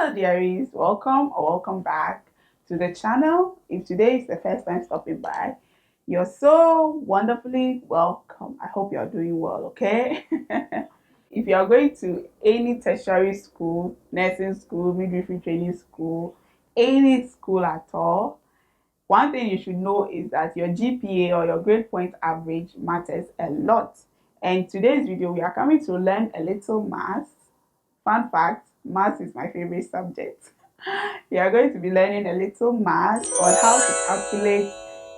Hello dearies, welcome or welcome back to the channel. If today is the first time stopping by, you're so wonderfully welcome. I hope you're doing well, okay? If you are going to any tertiary school, nursing school, midwifery training school, any school at all, one thing you should know is that your GPA or your grade point average matters a lot. And today's video, we are coming to learn a little math. Fun fact, math is my favorite subject. We are going to be learning a little math on how to calculate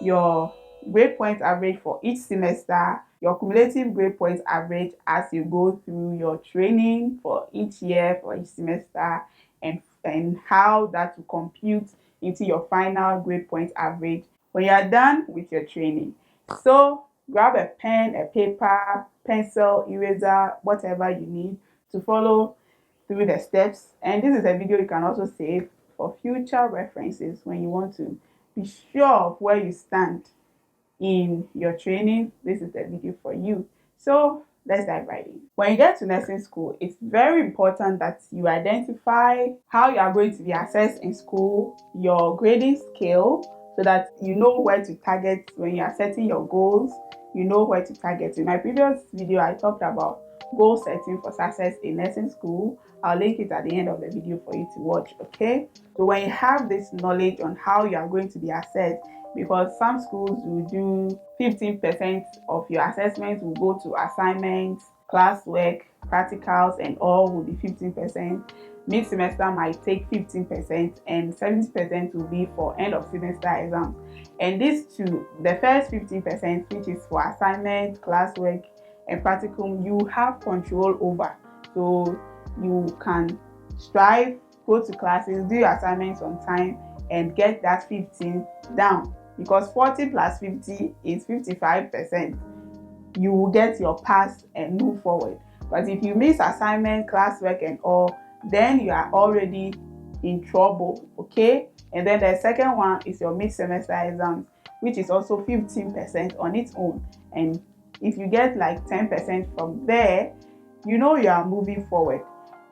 your grade point average for each semester, your cumulative grade point average as you go through your training for each year, for each semester, and how that will compute into your final grade point average when you are done with your training. So grab a pen, a paper, pencil, eraser, whatever you need to follow through the steps. And this is a video you can also save for future references when you want to be sure of where you stand in your training. This is the video for you. So let's dive right in. When you get to nursing school, it's very important that you identify how you are going to be assessed in school, your grading scale, so that you know where to target when you are setting your goals. You know where to target. In my previous video, I talked about goal setting for success in nursing school. I'll link it at the end of the video for you to watch, okay? So when you have this knowledge on how you are going to be assessed, because some schools will do 15% of your assessment will go to assignments, classwork, practicals, and all will be 15%. Mid-semester might take 15% and 70% will be for end of semester exams. And these two, the first 15%, which is for assignment, classwork, and practicum, you have control over. So you can strive, go to classes, do your assignments on time, and get that 15 down, because 40 plus 50 is 55%. You will get your pass and move forward. But if you miss assignment, classwork, and all, then you are already in trouble, okay? And then the second one is your mid-semester exams, which is also 15% on its own. And if you get like 10% from there, you know you are moving forward,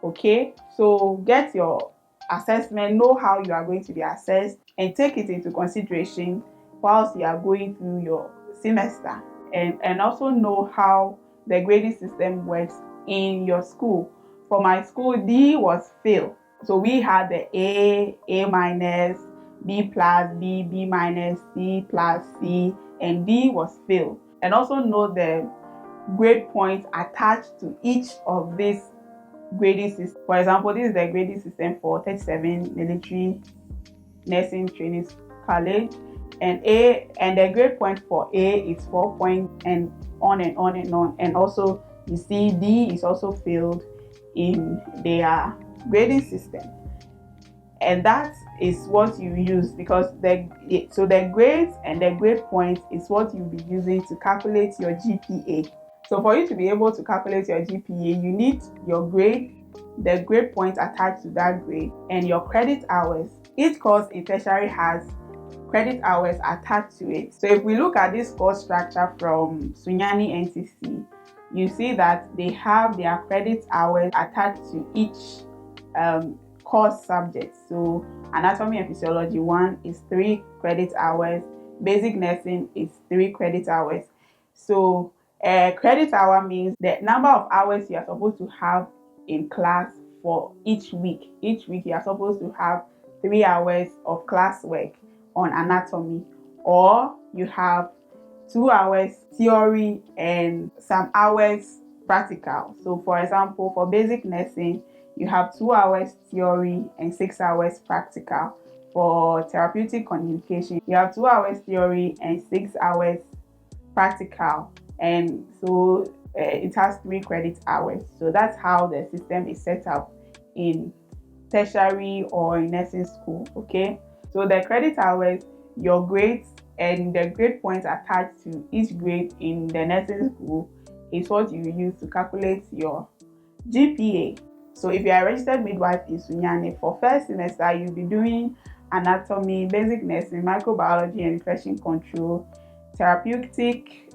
okay? So get your assessment, know how you are going to be assessed, and take it into consideration whilst you are going through your semester, and also know how the grading system works in your school. For my school, D was fail. So we had the A minus, B plus, B minus, C plus, C, and D was fail. And also know the grade points attached to each of these grading systems. For example, this is the grading system for 37 Military Nursing Training College, and the grade point for A is 4 points, and on and on and on. And also you see D is also failed in their grading system, and that is what you use, because the grades and the grade points is what you'll be using to calculate your GPA. So for you to be able to calculate your GPA, you need your grade, the grade point attached to that grade, and your credit hours. Each course in tertiary has credit hours attached to it. So if we look at this course structure from Sunyani NCC, you see that they have their credit hours attached to each course subject. So anatomy and physiology 1 is 3 credit hours, basic nursing is 3 credit hours. So a credit hour means the number of hours you are supposed to have in class for each week. Each week you are supposed to have 3 hours of classwork on anatomy, or you have 2 hours theory and some hours practical. So for example, for basic nursing, you have 2 hours theory and 6 hours practical. For therapeutic communication, you have 2 hours theory and 6 hours practical. And so it has 3 credit hours. So that's how the system is set up in tertiary or in nursing school, okay? So the credit hours, your grades, and the grade points attached to each grade in the nursing school is what you use to calculate your GPA. So if you are a registered midwife in Sunyani, for first semester, you'll be doing anatomy, basic nursing, microbiology and infection control, therapeutic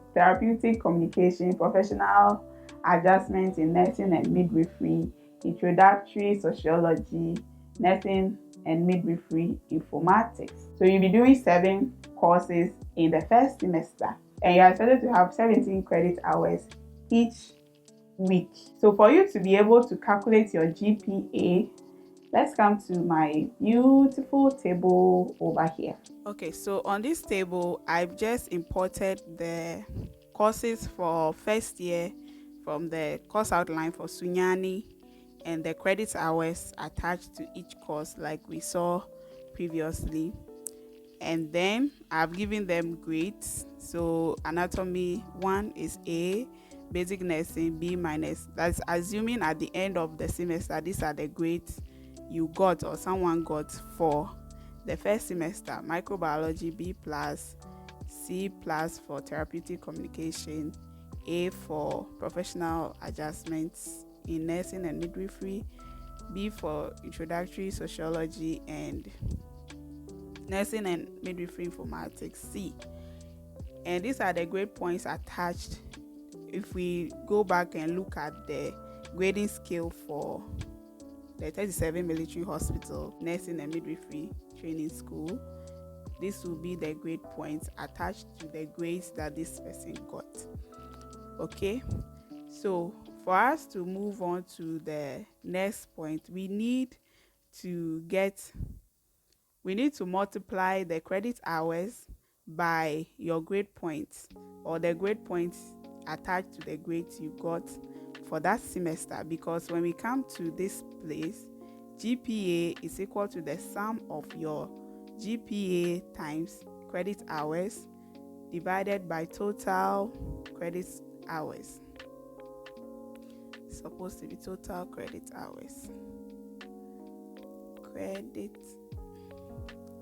communication, professional adjustments in nursing and midwifery, introductory sociology, nursing and midwifery informatics. So you'll be doing 7 courses in the first semester, and you are expected to have 17 credit hours each week. So for you to be able to calculate your GPA, let's come to my beautiful table over here. Okay, so on this table, I've just imported the courses for first year from the course outline for Sunyani and the credit hours attached to each course like we saw previously. And then I've given them grades. So anatomy 1 is A, basic nursing B minus. That's assuming at the end of the semester these are the grades you got or someone got for the first semester. Microbiology B plus, C plus for therapeutic communication, A for professional adjustments in nursing and midwifery, B for introductory sociology and nursing and midwifery informatics, C. And these are the grade points attached. If we go back and look at the grading scale for the 37 Military Hospital Nursing and Midwifery Training School, this will be the grade points attached to the grades that this person got. Okay, so for us to move on to the next point, we need to multiply the credit hours by your grade points or the grade points attached to the grades you got for that semester, because when we come to this place, GPA is equal to the sum of your GPA times credit hours divided by total credit hours. It's supposed to be total credit hours. Credit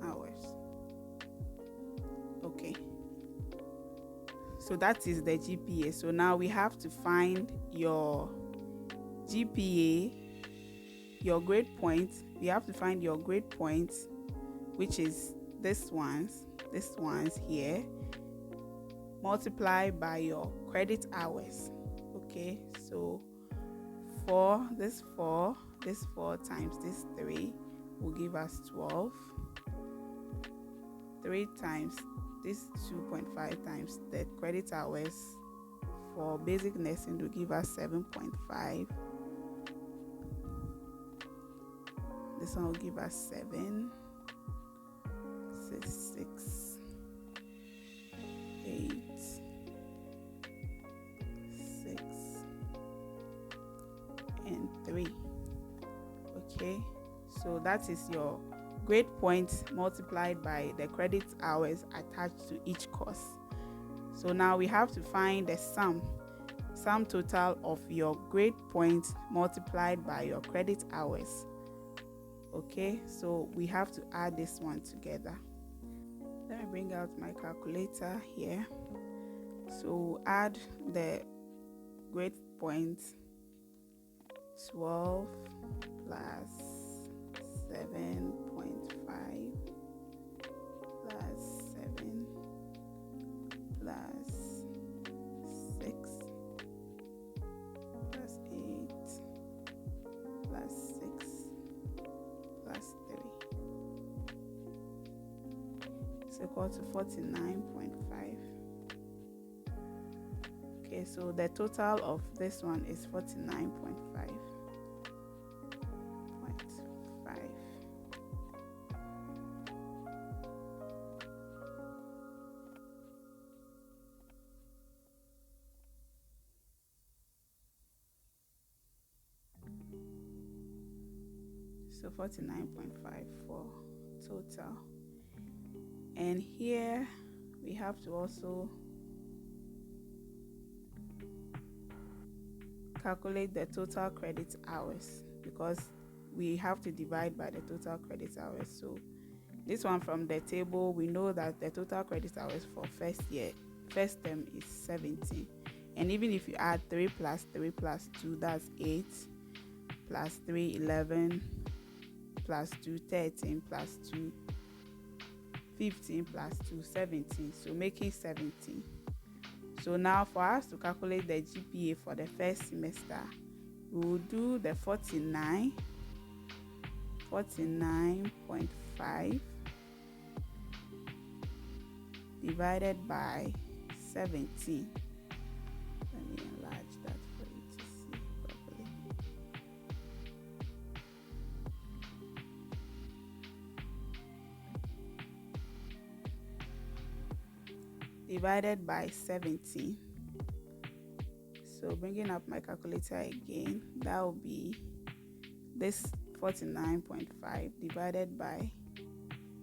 hours. Okay. So that is the GPA. So now we have to find your GPA, your grade points. We have to find your grade points, which is this ones here, multiply by your credit hours. Okay, so this 4 times this 3 will give us 12. 3 times this 2.5 times the credit hours for basic nursing will give us 7.5. This one will give us 7. 6, 8, 6, and 3. Okay, so that is your grade points multiplied by the credit hours attached to each course. So now we have to find the sum total of your grade points multiplied by your credit hours. Okay, so we have to add this one together. Let me bring out my calculator here. So add the grade points 12 plus 7.5 plus 7 plus 6 plus 8 plus 6 plus 3 is equal to 49.5. Okay, so the total of this one is 49.5. So 49.5 for total. And here we have to also calculate the total credit hours, because we have to divide by the total credit hours. So this one from the table, we know that the total credit hours for first term is 17. And even if you add 3 plus 3 plus 2, that's 8, plus 3, 11, plus 2, 13, plus 2, 15, plus 2, 17. So making 17. So now for us to calculate the GPA for the first semester, we will do the 49 49.5 divided by 17. Let me enlarge that for you to see properly. Divided by 17. So bringing up my calculator again, that will be this 49.5 divided by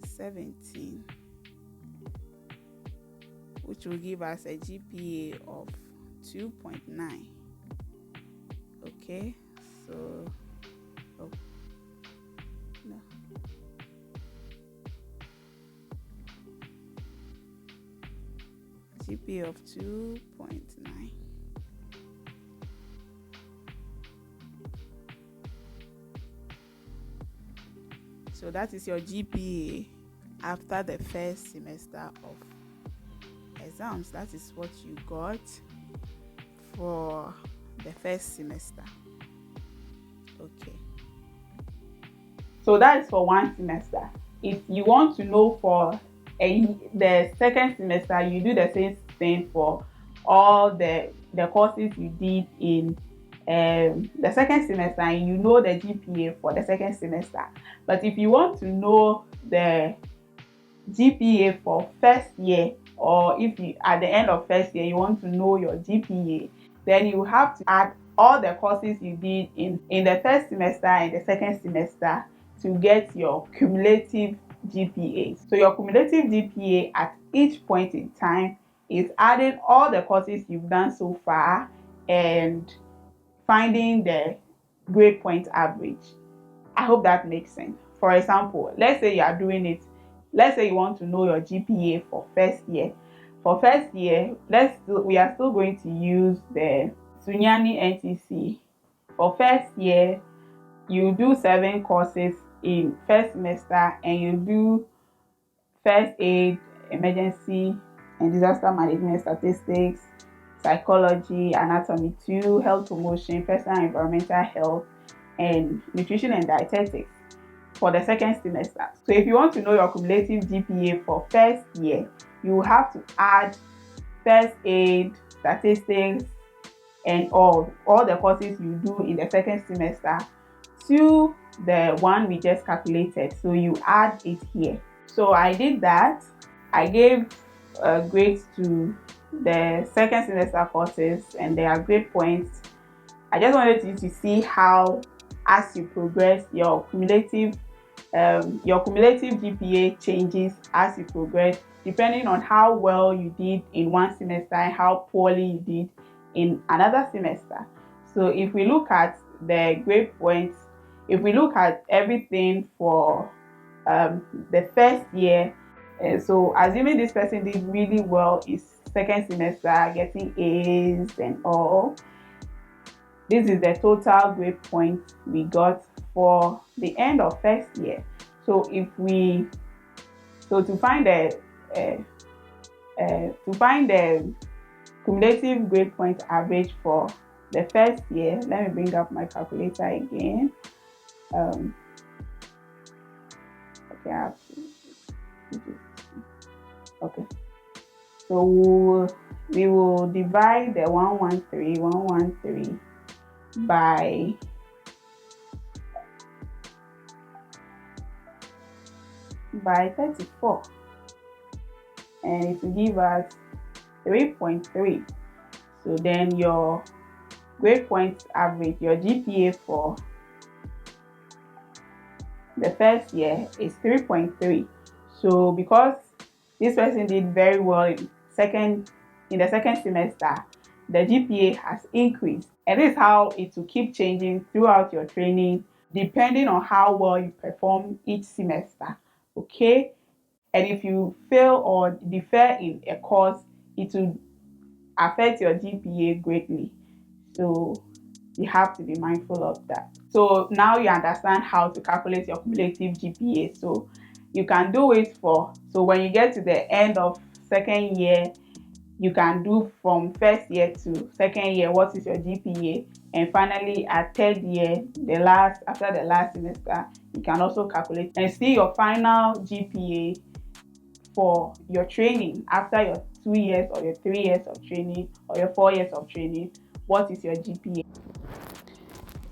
17, which will give us a GPA of 2.9. Okay, so GPA of 2.9. So that is your GPA after the first semester of exams. That is what you got for the first semester. Okay. So that is for one semester. If you want to know for the second semester, you do the same thing for all the courses you did in the second semester, and you know the GPA for the second semester. But if you want to know the GPA for first year, or if you at the end of first year you want to know your GPA, then you have to add all the courses you did in the first semester and the second semester to get your cumulative GPA. So your cumulative GPA at each point in time is adding all the courses you've done so far and finding the grade point average. I hope that makes sense. For example, let's say you are doing it. Let's say you want to know your GPA for first year. For first year, we are still going to use the Sunyani NTC. For first year, you do 7 courses in first semester, and you do first aid, emergency and disaster management, statistics, psychology, anatomy 2, health promotion, personal and environmental health, and nutrition and dietetics for the second semester. So if you want to know your cumulative GPA for first year, you have to add first aid, statistics, and all the courses you do in the second semester to the one we just calculated. So you add it here. So I did that. I gave grades to the second semester courses and their grade points. I just wanted you to see how, as you progress, your cumulative GPA changes as you progress, depending on how well you did in one semester and how poorly you did in another semester. So if we look at the grade points, if we look at everything for the first year, so assuming this person did really well is second semester, getting A's and all, this is the total grade point we got for the end of first year. So to find the cumulative grade point average for the first year, let me bring up my calculator again. Okay, I have to. Okay, so we will divide the 113 by 34, and it will give us 3.3. So then your grade point average, your GPA for the first year is 3.3. So because this person did very well in the second semester, the GPA has increased. And this is how it will keep changing throughout your training, depending on how well you perform each semester. Okay? And if you fail or defer in a course, it will affect your GPA greatly. So you have to be mindful of that. So now you understand how to calculate your cumulative GPA. So you can do it so when you get to the end of second year, you can do from first year to second year, what is your GPA? And finally, at third year, after the last semester, you can also calculate and see your final GPA for your training after your 2 years or your 3 years of training or your 4 years of training. What is your GPA?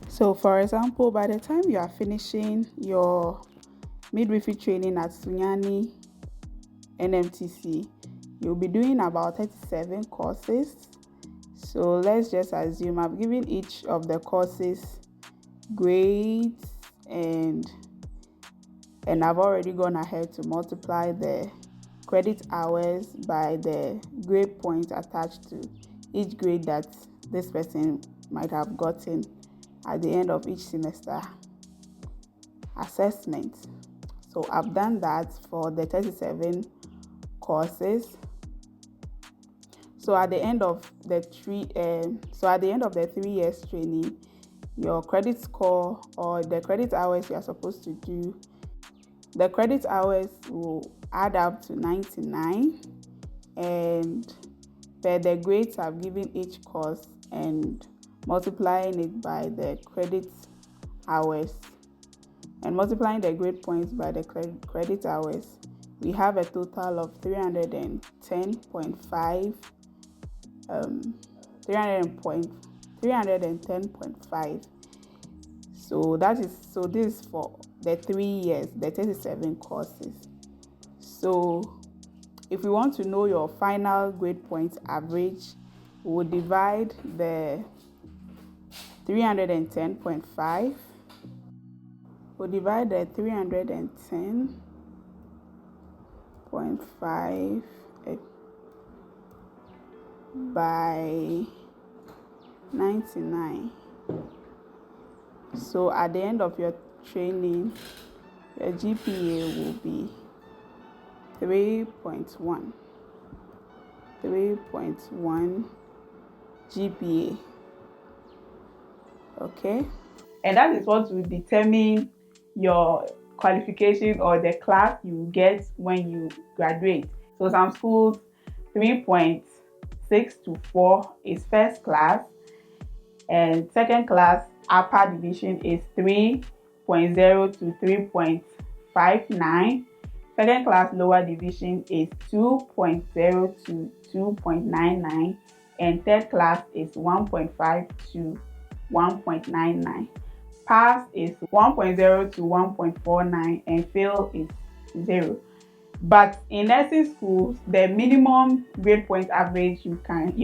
So, for example, by the time you are finishing your midwifery training at Sunyani NMTC, you'll be doing about 37 courses. So let's just assume I've given each of the courses grades, and I've already gone ahead to multiply the credit hours by the grade point attached to each grade that this person might have gotten at the end of each semester assessment. So I've done that for the 37 courses. So at the end of the 3 years training, your credit score or the credit hours you are supposed to do, the credit hours will add up to 99, and per the grades I've given each course and multiplying it by the credit hours and multiplying the grade points by the credit hours, we have a total of 310.5. 310.5. So this is for the 3 years, the 37 courses. So if we want to know your final grade point average, we will divide the 310.5. We'll divide the 310.5 by 99. So at the end of your training, your GPA will be 3.1 GPA. Okay, and that is what will determine your qualification or the class you get when you graduate. So some schools, 3.6 to 4 is first class, and second class upper division is 3.0 to 3.59. Second class lower division is 2.0 to 2.99, and third class is 1.5 to 1.99. Pass is 1.0 to 1.49, and fail is 0. But in nursing schools, the minimum grade point average you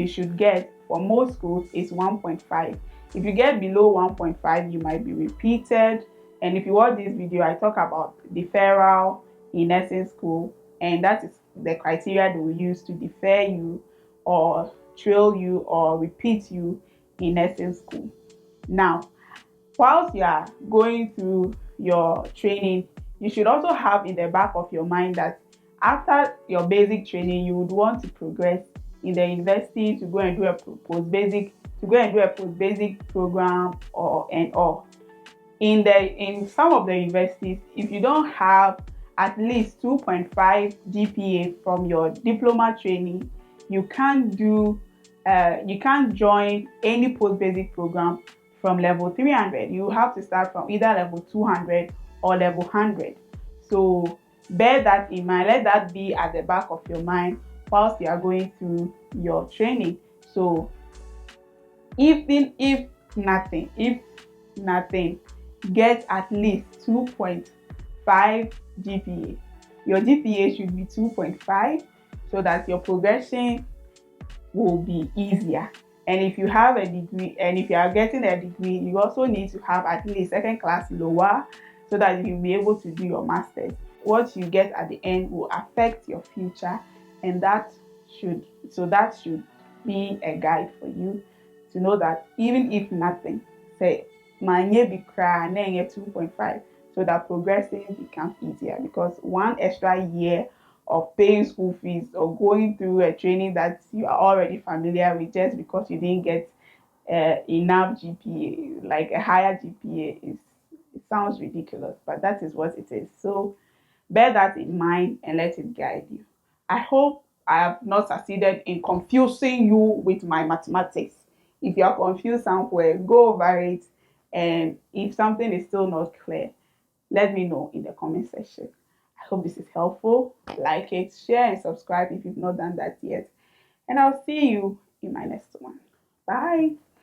should get for most schools is 1.5. If you get below 1.5, you might be repeated. And if you watch this video, I talk about deferral in nursing school, and that is the criteria they will use to defer you or trail you or repeat you in nursing school. Now, whilst you are going through your training, you should also have in the back of your mind that after your basic training, you would want to progress in the university to go and do a post-basic program or. In some of the universities, if you don't have at least 2.5 GPA from your diploma training, you can't join any post-basic program from level 300. You have to start from either level 200 or level 100. So bear that in mind. Let that be at the back of your mind whilst you are going through your training. So if nothing, get at least 2.5 GPA. Your GPA should be 2.5 so that your progression will be easier. And if you have a degree, and if you are getting a degree, you also need to have at least second class lower so that you'll be able to do your master's. What you get at the end will affect your future, and that should be a guide for you to know that even if nothing, say manye be cry 2.5, so that progressing becomes easier, because one extra year of paying school fees or going through a training that you are already familiar with just because you didn't get enough GPA, like a higher GPA, it sounds ridiculous, but that is what it is. So bear that in mind and let it guide you. I hope I have not succeeded in confusing you with my mathematics. If you're confused somewhere, go over it. And if something is still not clear, let me know in the comment section. I hope this is helpful. Like it, share, and subscribe if you've not done that yet. And I'll see you in my next one. Bye.